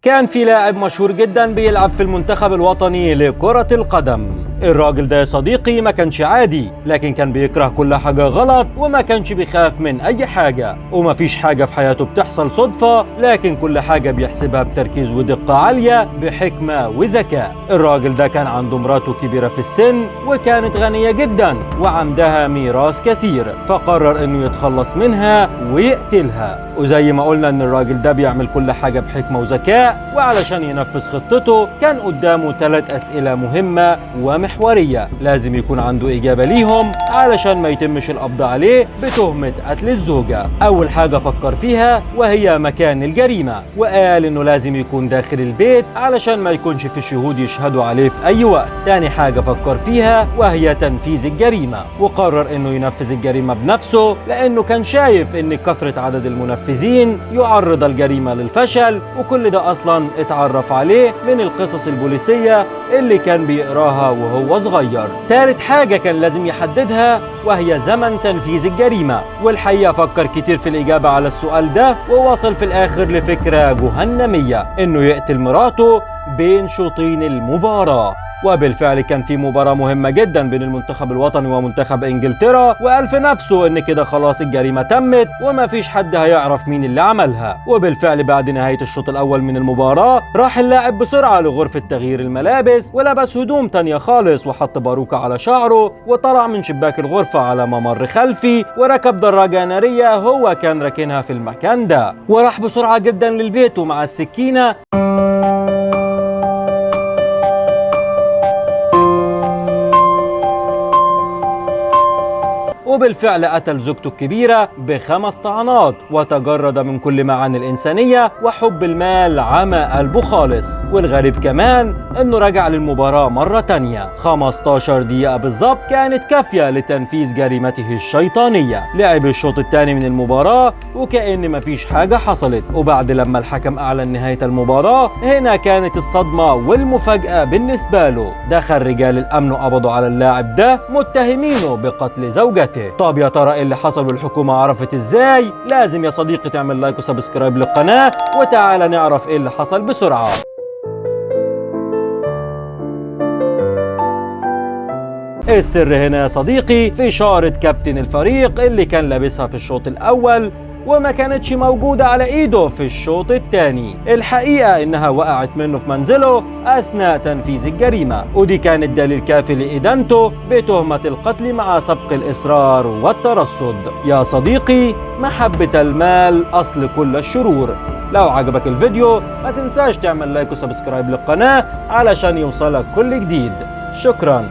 كان في لاعب مشهور جدا بيلعب في المنتخب الوطني لكرة القدم. الراجل ده يا صديقي ما كانش عادي، لكن كان بيكره كل حاجة غلط وما كانش بيخاف من أي حاجة، وما فيش حاجة في حياته بتحصل صدفة، لكن كل حاجة بيحسبها بتركيز ودقة عالية بحكمة وذكاء. الراجل ده كان عنده مراته كبيرة في السن وكانت غنية جدا وعندها ميراث كثير، فقرر انه يتخلص منها ويقتلها. وزي ما قلنا ان الراجل ده بيعمل كل حاجة بحكمة وذكاء، وعلشان ينفذ خطته كان قدامه 3 أسئلة مهمة ومحورية لازم يكون عنده إجابة ليهم علشان ما يتمش القبض عليه بتهمة قتل الزوجة. أول حاجة فكر فيها وهي مكان الجريمة، وقال إنه لازم يكون داخل البيت علشان ما يكونش في شهود يشهدوا عليه في أي وقت. تاني حاجة فكر فيها وهي تنفيذ الجريمة، وقرر إنه ينفذ الجريمة بنفسه لأنه كان شايف إن كثرة عدد المنفذين يعرض الجريمة للفشل، وكل ده أصلا اتعرف عليه من القصص البوليسية اللي كان بيقراها وهو صغير. تالت حاجة كان لازم يحددها وهي زمن تنفيذ الجريمة، والحقيقة فكر كتير في الإجابة على السؤال ده، ووصل في الآخر لفكرة جهنمية إنه يقتل مراته بين شوطين المباراة. وبالفعل كان في مباراة مهمة جدا بين المنتخب الوطني ومنتخب انجلترا، وقال في نفسه ان كده خلاص الجريمة تمت وما فيش حد هيعرف مين اللي عملها. وبالفعل بعد نهاية الشوط الاول من المباراة راح اللاعب بسرعة لغرفة تغيير الملابس ولبس هدوم تانية خالص وحط باروكة على شعره وطلع من شباك الغرفة على ممر خلفي وركب دراجة نارية هو كان راكنها في المكان ده، وراح بسرعة جدا للبيت ومع السكينة وبالفعل قتل زوجته الكبيرة ب5 طعنات، وتجرد من كل معاني الإنسانية وحب المال عمى قلبه خالص. والغريب كمان إنه رجع للمباراة مرة تانية 15 دقيقة بالظبط كانت كافية لتنفيذ جريمته الشيطانية. لعب الشوط الثاني من المباراة وكأن مفيش حاجة حصلت، وبعد لما الحكم أعلن نهاية المباراة هنا كانت الصدمة والمفاجأة بالنسبة له. دخل رجال الأمن وقبضوا على اللاعب ده متهمينه بقتل زوجته. طب يا ترى ايه اللي حصل والحكومة عرفت ازاي؟ لازم يا صديقي تعمل لايك وسبسكرايب للقناة، وتعالى نعرف ايه اللي حصل بسرعة. السر هنا يا صديقي في شارة كابتن الفريق اللي كان لابسها في الشوط الأول وما كانتش موجودة على ايده في الشوط الثاني. الحقيقة انها وقعت منه في منزله اثناء تنفيذ الجريمة، ودي كانت دليل كافي لإدانته بتهمة القتل مع سبق الإصرار والترصد. يا صديقي، محبة المال اصل كل الشرور. لو عجبك الفيديو ما تنساش تعمل لايك وسبسكرايب للقناة علشان يوصلك كل جديد. شكرا.